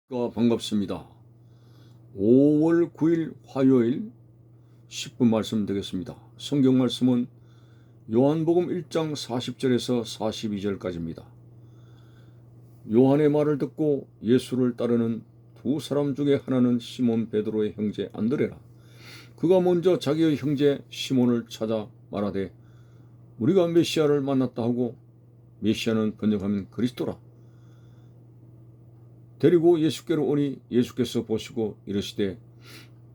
반갑습니다. 5월 9일 화요일 10분 말씀 되겠습니다. 성경 말씀은 요한복음 1장 40절에서 42절까지입니다. 요한의 말을 듣고 예수를 따르는 두 사람 중에 하나는 시몬 베드로의 형제 안드레라. 그가 먼저 자기의 형제 시몬을 찾아 말하되 우리가 메시아를 만났다 하고, 메시아는 번역하면 그리스도라. 데리고 예수께로 오니 예수께서 보시고 이르시되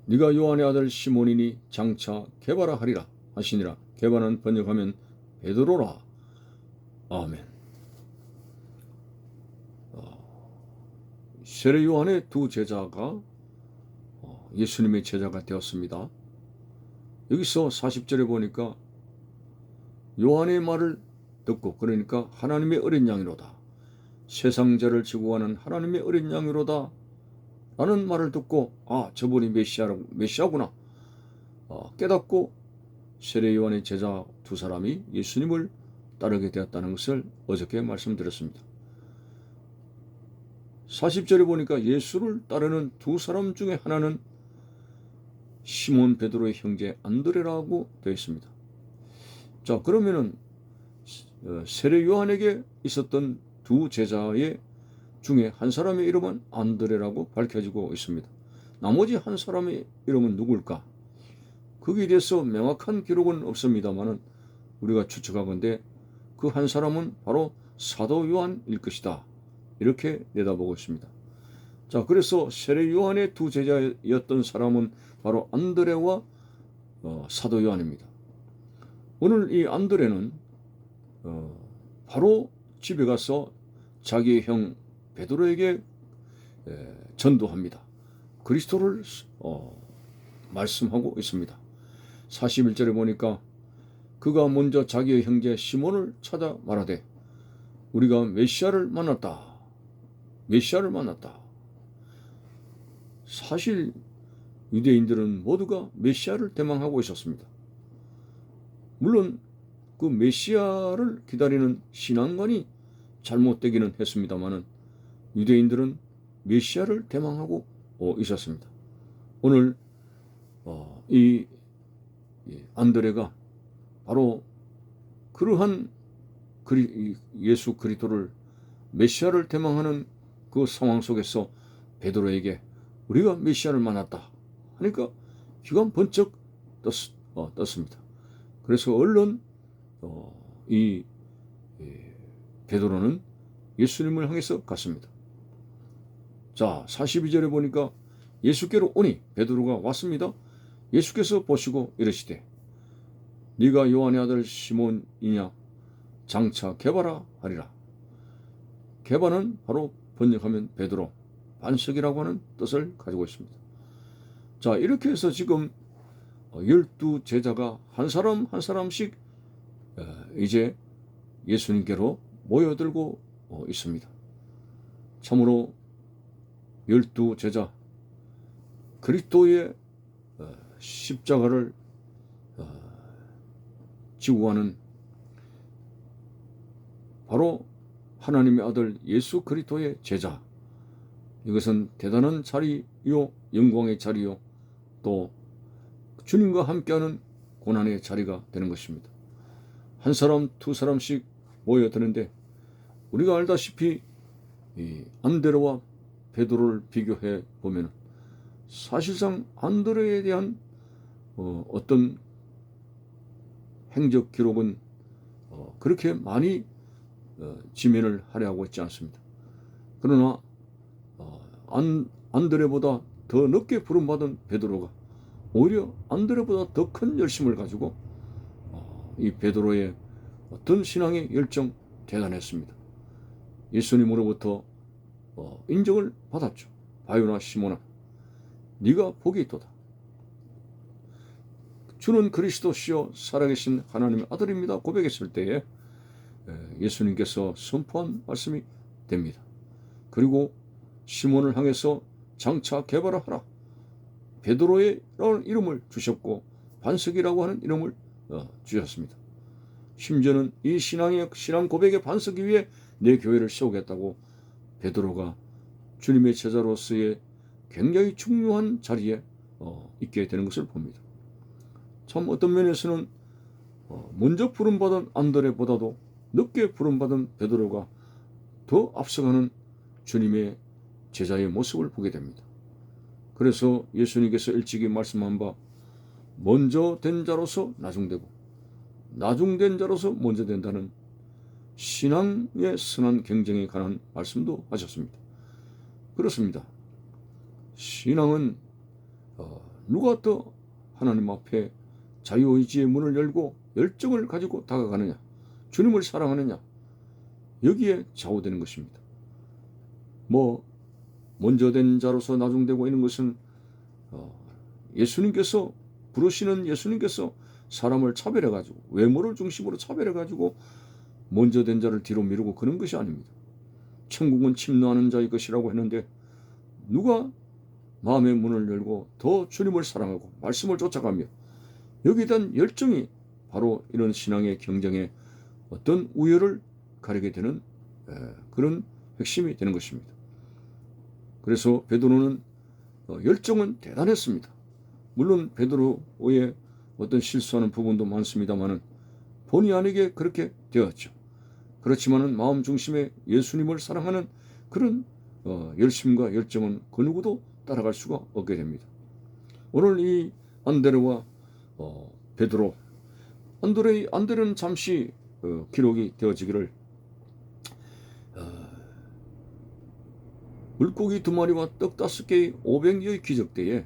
네가 요한의 아들 시몬이니 장차 게바라 하리라 하시니라. 게바는 번역하면 베드로라. 아멘. 세례 요한의 두 제자가 예수님의 제자가 되었습니다. 여기서 40절에 보니까 요한의 말을 듣고, 그러니까 하나님의 어린 양이로다, 세상 죄를 지고 가는 하나님의 어린 양이로다 라는 말을 듣고, 저분이 메시아구나 깨닫고 세례 요한의 제자 두 사람이 예수님을 따르게 되었다는 것을 어저께 말씀드렸습니다. 40절에 보니까 예수를 따르는 두 사람 중에 하나는 시몬 베드로의 형제 안드레라고 되어 있습니다. 자, 그러면은 세례 요한에게 있었던 두 제자의 중에 한 사람의 이름은 안드레라고 밝혀지고 있습니다. 나머지 한 사람의 이름은 누굴까? 거기에 대해서 명확한 기록은 없습니다만 우리가 추측하건대 그 한 사람은 바로 사도 요한일 것이다, 이렇게 내다보고 있습니다. 자, 그래서 세례 요한의 두 제자였던 사람은 바로 안드레와 사도 요한입니다. 오늘 이 안드레는 바로 집에 가서 자기의 형 베드로에게 전도합니다. 그리스도를 말씀하고 있습니다. 41절에 보니까 그가 먼저 자기의 형제 시몬을 찾아 말하되 우리가 메시아를 만났다. 사실 유대인들은 모두가 메시아를 대망하고 있었습니다. 물론 그 메시아를 기다리는 신앙관이 잘못되기는 했습니다만 유대인들은 메시아를 대망하고 있었습니다. 오늘 이 안드레가 바로 그러한 예수 그리스도를, 메시아를 대망하는 그 상황 속에서 베드로에게 우리가 메시아를 만났다 하니까 귀가 번쩍 떴습니다. 그래서 얼른 이 베드로는 예수님을 향해서 갔습니다. 자, 42절에 보니까 예수께로 오니, 베드로가 왔습니다. 예수께서 보시고 이르시되 네가 요한의 아들 시몬이냐? 장차 게바라 하리라. 게바는 바로 번역하면 베드로, 반석이라고 하는 뜻을 가지고 있습니다. 자, 이렇게 해서 지금 12 제자가 한 사람 한 사람씩 이제 예수님께로 모여들고 있습니다. 참으로 12 제자, 그리스도의 십자가를 지고 가는 바로 하나님의 아들 예수 그리스도의 제자, 이것은 대단한 자리요, 영광의 자리요, 또 주님과 함께하는 고난의 자리가 되는 것입니다. 한 사람 두 사람씩 모여드는데 우리가 알다시피 이 안드레와 베드로를 비교해 보면 사실상 안드레에 대한 어떤 행적 기록은 그렇게 많이 지면을 할애하고 있지 않습니다. 그러나 안드레보다 더 늦게 부름받은 베드로가 오히려 안드레보다 더 큰 열심을 가지고 이 베드로의 어떤 신앙의 열정 대단했습니다. 예수님으로부터 인정을 받았죠. 바요나 시몬아, 네가 복이 있도다. 주는 그리스도시요 살아계신 하나님의 아들입니다 고백했을 때에 예수님께서 선포한 말씀이 됩니다. 그리고 시몬을 향해서 장차 게바라 하라, 베드로라는 이름을 주셨고 반석이라고 하는 이름을 주셨습니다. 심지어는 이 신앙 고백의 반석 위에 내 교회를 세우겠다고 베드로가 주님의 제자로서의 굉장히 중요한 자리에 있게 되는 것을 봅니다. 참 어떤 면에서는 먼저 부름받은 안드레보다도 늦게 부름받은 베드로가 더 앞서가는 주님의 제자의 모습을 보게 됩니다. 그래서 예수님께서 일찍이 말씀한 바 먼저 된 자로서 나중되고 나중된 자로서 먼저 된다는 신앙의 선한 경쟁에 관한 말씀도 하셨습니다. 그렇습니다. 신앙은 누가 더 하나님 앞에 자유의지의 문을 열고 열정을 가지고 다가가느냐, 주님을 사랑하느냐, 여기에 좌우되는 것입니다. 먼저 된 자로서 나중되고 있는 것은 예수님께서 부르시는 예수님께서 사람을 차별해가지고 외모를 중심으로 차별해가지고 먼저 된 자를 뒤로 미루고 그런 것이 아닙니다. 천국은 침노하는 자의 것이라고 했는데 누가 마음의 문을 열고 더 주님을 사랑하고 말씀을 쫓아가며 여기에 대한 열정이 바로 이런 신앙의 경쟁에 어떤 우열을 가리게 되는 그런 핵심이 되는 것입니다. 그래서 베드로는 열정은 대단했습니다. 물론 베드로의 어떤 실수하는 부분도 많습니다만은 본의 아니게 그렇게 되었죠. 그렇지만은 마음 중심에 예수님을 사랑하는 그런 열심과 열정은 그 누구도 따라갈 수가 없게 됩니다. 오늘 이 안드레와 베드로, 안드레는 잠시 기록이 되어지기를 물고기 2마리와 떡 5개의 500여의 기적 때에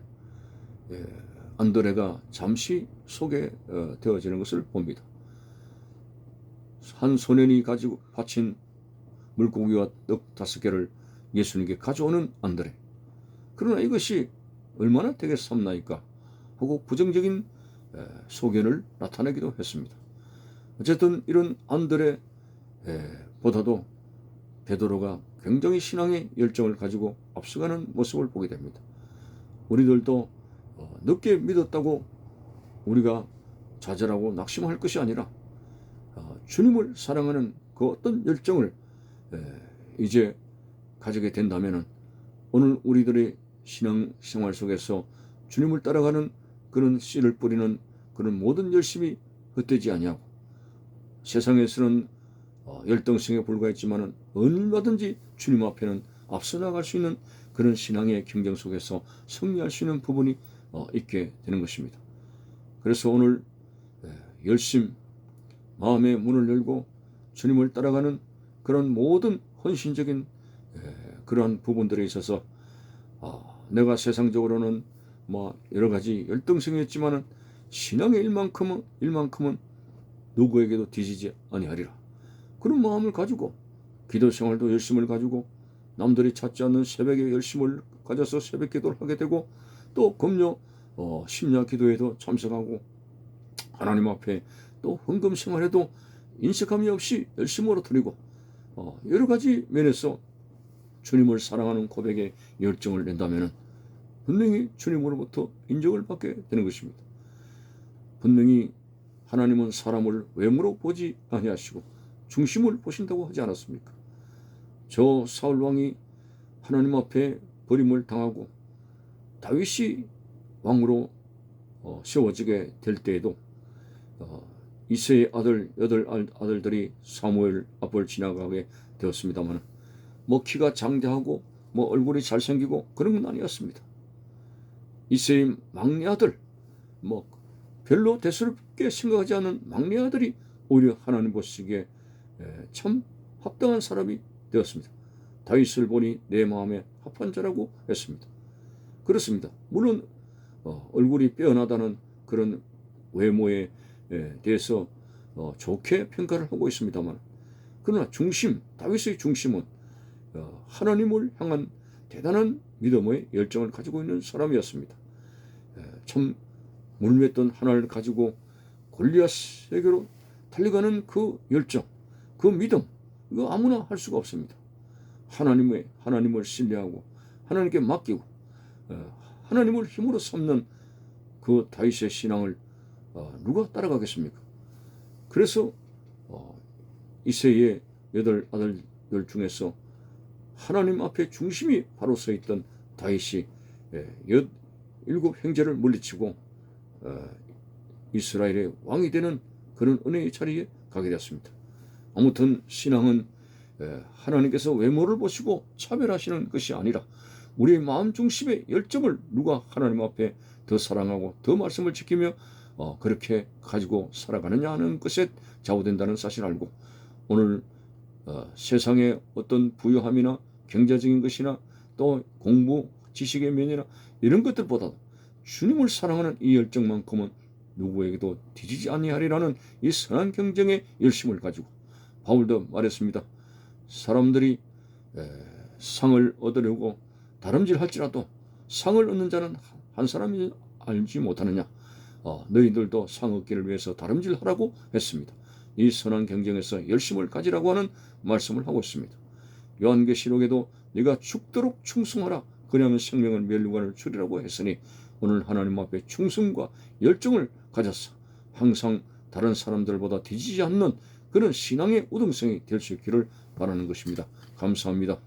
안드레가 잠시 소개되어지는 것을 봅니다. 한 소년이 가지고 바친 물고기와 떡 5개를 예수님께 가져오는 안드레. 그러나 이것이 얼마나 되겠습니까? 하고 부정적인 소견을 나타내기도 했습니다. 어쨌든 이런 안드레 보다도 베드로가 굉장히 신앙의 열정을 가지고 앞서가는 모습을 보게 됩니다. 우리들도 늦게 믿었다고 우리가 좌절하고 낙심할 것이 아니라 주님을 사랑하는 그 어떤 열정을 이제 가지게 된다면 오늘 우리들의 신앙생활 속에서 주님을 따라가는 그런 씨를 뿌리는 그런 모든 열심이 헛되지 아니하고 세상에서는 열등성에 불과했지만 얼마든지 주님 앞에는 앞서 나갈 수 있는 그런 신앙의 경쟁 속에서 승리할 수 있는 부분이 있게 되는 것입니다. 그래서 오늘 열심, 마음의 문을 열고 주님을 따라가는 그런 모든 헌신적인 그러한 부분들에 있어서 내가 세상적으로는 여러 가지 열등성이었지만은 신앙의 일만큼은 누구에게도 뒤지지 아니하리라. 그런 마음을 가지고 기도 생활도 열심을 가지고 남들이 찾지 않는 새벽에 열심을 가져서 새벽 기도를 하게 되고 또 금요 심야 기도에도 참석하고 하나님 앞에 또 헌금 생활에도 인색함이 없이 열심으로 드리고 여러 가지 면에서 주님을 사랑하는 고백에 열정을 낸다면 분명히 주님으로부터 인정을 받게 되는 것입니다. 분명히 하나님은 사람을 외모로 보지 아니하시고 중심을 보신다고 하지 않았습니까? 저 사울 왕이 하나님 앞에 버림을 당하고 다윗이 왕으로 세워지게 될 때에도 이새의 아들 8아들들이 사무엘 앞을 지나가게 되었습니다만 키가 장대하고 얼굴이 잘생기고 그런 건 아니었습니다. 이새의 막내 아들 별로 대수롭게 생각하지 않는 막내 아들이 오히려 하나님 보시기에 참 합당한 사람이 되었습니다. 다윗을 보니 내 마음에 합한 자라고 했습니다. 그렇습니다. 물론 얼굴이 빼어나다는 그런 외모에 대해서 좋게 평가를 하고 있습니다만 그러나 다윗의 중심은 하나님을 향한 대단한 믿음의 열정을 가지고 있는 사람이었습니다. 참 물맷던 하나를 가지고 골리앗에게로 달려가는 그 열정, 그 믿음, 이거 아무나 할 수가 없습니다. 하나님을 신뢰하고 하나님께 맡기고 하나님을 힘으로 삼는 그 다윗의 신앙을 누가 따라가겠습니까? 그래서 이새의 8아들들 중에서 하나님 앞에 중심이 바로 서 있던 다윗이 일곱 형제를 물리치고 이스라엘의 왕이 되는 그런 은혜의 자리에 가게 되었습니다. 아무튼 신앙은 하나님께서 외모를 보시고 차별하시는 것이 아니라 우리의 마음 중심의 열정을 누가 하나님 앞에 더 사랑하고 더 말씀을 지키며 그렇게 가지고 살아가느냐 하는 것에 좌우된다는 사실을 알고 오늘 세상의 어떤 부유함이나 경제적인 것이나 또 공부, 지식의 면이나 이런 것들보다 주님을 사랑하는 이 열정만큼은 누구에게도 뒤지지 아니하리라는 이 선한 경쟁의 열심을 가지고 바울도 말했습니다. 사람들이 상을 얻으려고 다름질할지라도 상을 얻는 자는 한 사람이 알지 못하느냐. 너희들도 상 얻기를 위해서 다름질하라고 했습니다. 이 선한 경쟁에서 열심을 가지라고 하는 말씀을 하고 있습니다. 요한계시록에도 네가 죽도록 충성하라. 그리하면 생명을 멸류관을 주리라고 했으니 오늘 하나님 앞에 충성과 열정을 가져서 항상 다른 사람들보다 뒤지지 않는 그런 신앙의 우등성이 될 수 있기를 바라는 것입니다. 감사합니다.